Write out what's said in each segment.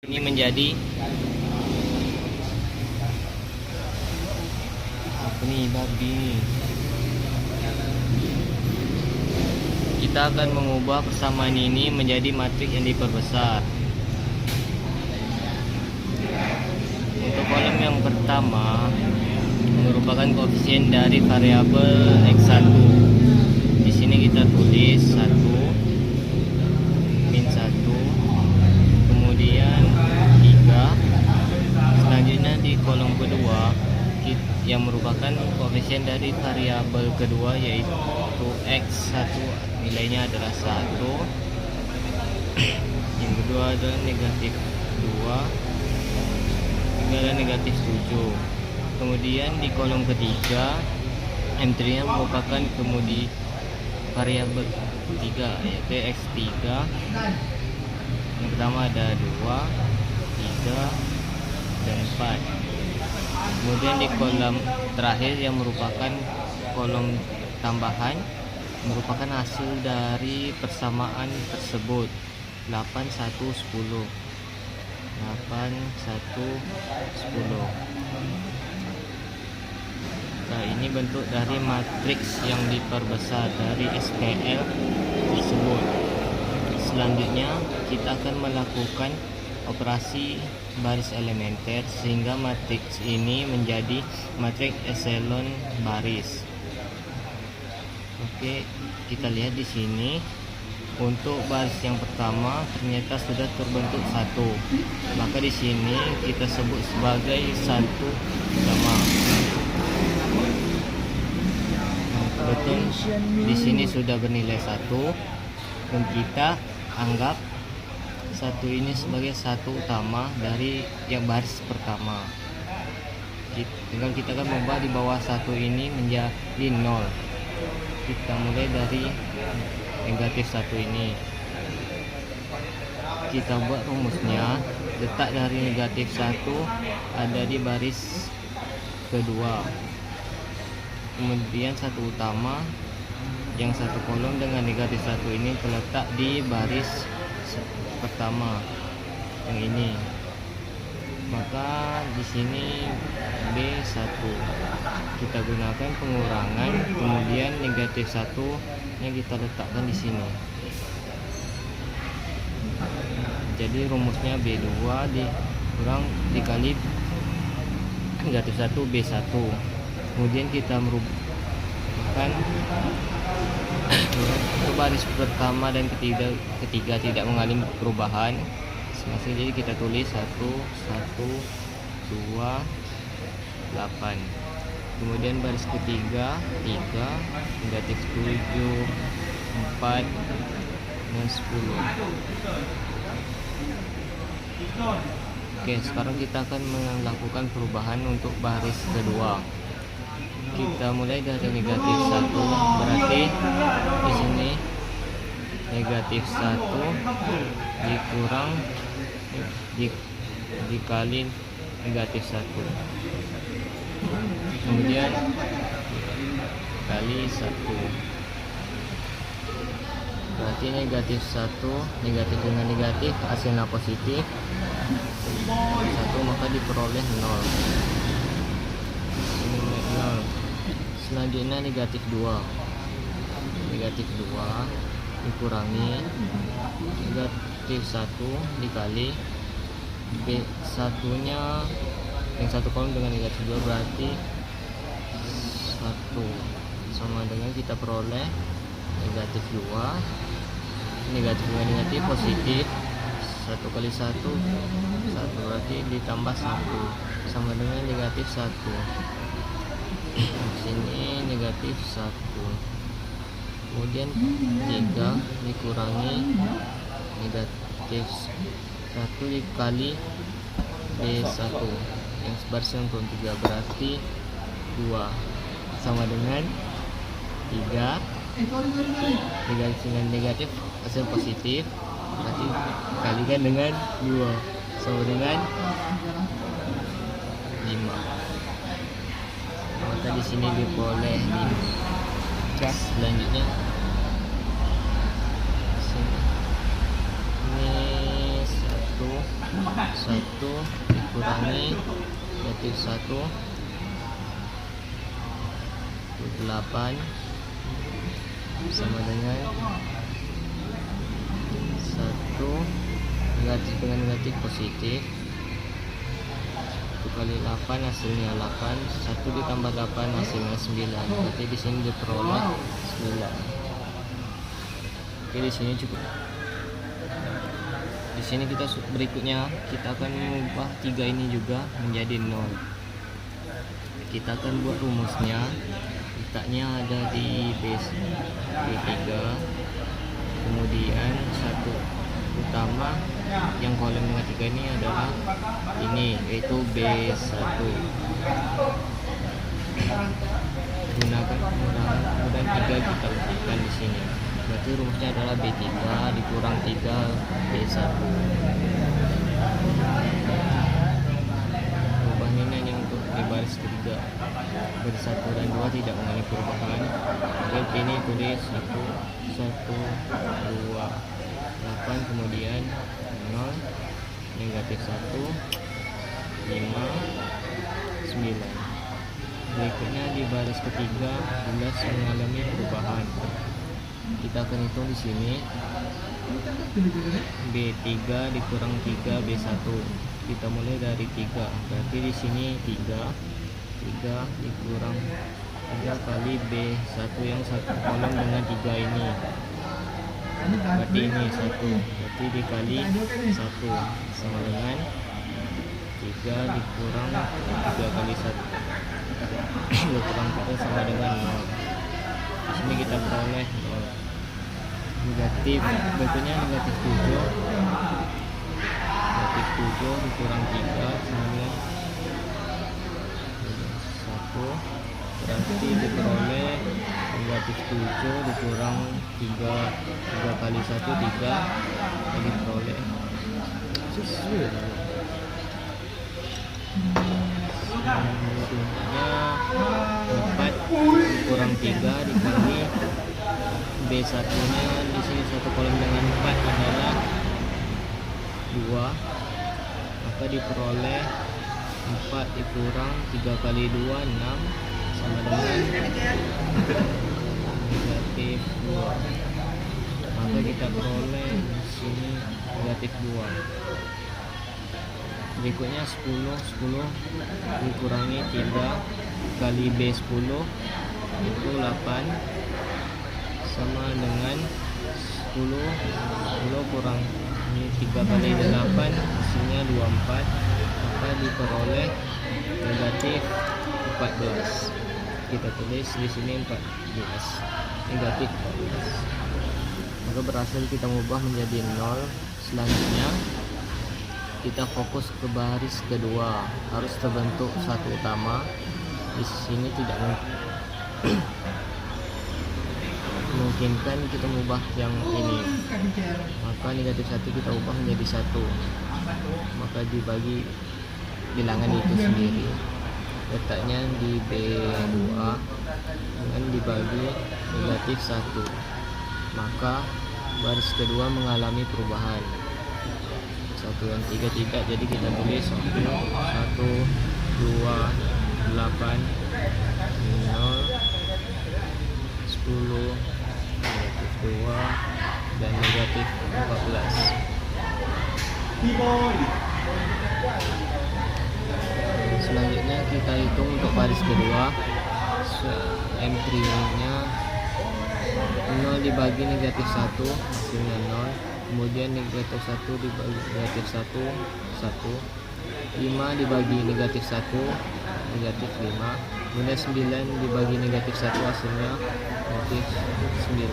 Ini menjadi apa nih babi. Kita akan mengubah persamaan ini menjadi matriks yang diperbesar. Untuk kolom yang pertama merupakan koefisien dari variabel X1. Di sini kita tulis 1 min 1, kemudian 3. Selanjutnya di kolom kedua yang merupakan koefisien dari variabel kedua yaitu X1, nilainya adalah 1. Yang kedua adalah negatif 2, adalah negatif 7. Kemudian di kolom ketiga M3 nya merupakan kemudian variabel 3 yaitu X3. Yang pertama ada 2, 3, dan 4. Kemudian di kolom terakhir yang merupakan kolom tambahan merupakan hasil dari persamaan tersebut 8, 1, 10. 8, 1, 10. Nah, ini bentuk dari matriks yang diperbesar dari SPL tersebut. Selanjutnya kita akan melakukan operasi baris elementer sehingga matriks ini menjadi matriks echelon baris. Oke, kita lihat di sini. Untuk baris yang pertama ternyata sudah terbentuk 1. Maka di sini kita sebut sebagai 1 utama. Betul, di sini sudah bernilai 1 dan kita anggap 1 ini sebagai 1 utama dari yang baris pertama. Tinggal kita akan mengubah di bawah 1 ini menjadi 0. Kita mulai dari negatif 1 ini. Kita buat rumusnya. Letak dari negatif 1 ada di baris kedua. Kemudian 1 utama yang 1 kolom dengan negatif 1 ini terletak di baris pertama yang ini. Maka di sini B1 kita gunakan pengurangan, kemudian negatif 1 yang kita letakkan di sini. Jadi rumusnya B2 dikurang dikali negatif 1 B1. Kemudian kita merubahkan baris pertama dan ketiga tidak mengalami perubahan. Jadi kita tulis 1, 1, 2, 8. Kemudian baris ketiga 3, negatif 7, 4, dan 10. Oke, sekarang kita akan melakukan perubahan untuk baris kedua. Kita mulai dari negatif 1, berarti di sini negatif 1 dikurang dikali negatif 1, kemudian kali 1, berarti negatif 1 negatif dengan negatif hasilnya positif 1, maka diperoleh 0. Selanjutnya negatif 2 dikurangi negatif 1 dikali B1 nya yang 1 kolom dengan negatif 2, berarti 1 sama dengan kita peroleh negatif 2, negatif dengan negatif positif 1 kali 1, 1, berarti ditambah 1 sama dengan negatif 1. Sini negatif 1, kemudian 3 dikurangi negatif 1 dikali B1 yang sebaris dengan kolom 3, berarti 2 sama dengan 3 negatif dengan negatif hasil positif, berarti kalikan dengan 2 sama dengan 5. Maka di sini diperoleh 5. Selanjutnya sini. Ini 1 1 dikurangi negatif 1 8 sama dengan 1 negatif dengan negatif positif. 1 kali 8 hasilnya 8, 1 ditambah 8 hasilnya 9. Berarti di sini diperoleh 9. Oke, di sini cukup. Di sini kita berikutnya kita akan mengubah 3 ini juga menjadi 0. Kita akan buat rumusnya. Letaknya ada di B3, kemudian 1 utama yang kolom dengan 3 ini adalah ini, yaitu B1. Gunakan pengurahan, kemudian 3 kita letakkan di sini. Berarti rumusnya adalah B3 dikurang 3 B1. Perubahan ini hanya untuk di baris ketiga. Baris 1 dan 2 tidak mengalami perubahan. Oke, ini tulis 1 1 2 8, kemudian 0 negatif 1 5 9. Berikutnya di baris ketiga 11 mengalami perubahan. Kita akan hitung di sini B3 dikurang 3 B1. Kita mulai dari 3. Berarti di sini 3 dikurang 3 kali B1 yang satu kolom dengan 3 ini. Berarti ini 1. Berarti dikali 1 sama dengan 3 dikurang 3 kali 1 dikurang 3 sama dengan 0. Di sini kita peroleh 0. Negatif, berikutnya negatif 7 dikurang 3 sama dengan 1. Berarti diperoleh negatif 7 dikurang 3 kali 1 3, jadi diperoleh selanjutnya 4 dikurang 3 dikali B1 nya di sini satu kolom dengan 4 adalah 2, maka diperoleh 4 dikurang 3 kali 2 6 sama dengan negatif 2. Maka kita peroleh di sini negatif 2. Berikutnya 10 dikurangi 3 kali B10 itu 8 sama dengan 10 kurang ini 3 kali 8 hasilnya 24, maka diperoleh negatif 14. Kita tulis di sini 14, negatif 14. Maka berhasil kita mengubah menjadi 0. Selanjutnya kita fokus ke baris kedua, harus terbentuk satu utama. Di sini tidak memungkinkan kita mengubah yang ini, maka negatif 1 kita ubah menjadi 1, maka dibagi bilangan itu sendiri. Letaknya di B2 dengan dibagi negatif 1, maka baris kedua mengalami perubahan. 1 dan 3 tidak, jadi kita tulis 1 2 8 0 10 negatif 2 dan negatif 14. Selanjutnya kita hitung untuk baris kedua. M3 nya 0 dibagi negatif 1 hasilnya 0, kemudian negatif 1 dibagi negatif 1 1, 5 dibagi negatif 1 negatif 5, kemudian 9 dibagi negatif 1 hasilnya negatif 9.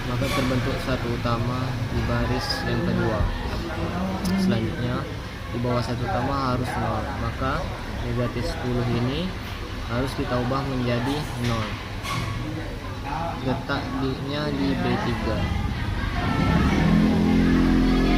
Maka terbentuk satu utama di baris yang kedua. Selanjutnya di bawah satu utama harus 0, maka negatif 10 ini harus kita ubah menjadi 0. Letaknya di B3.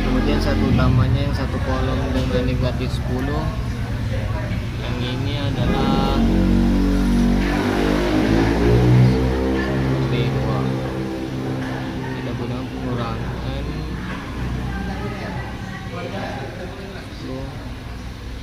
Kemudian satu utamanya yang satu kolom dengan negatif 10, yang ini adalah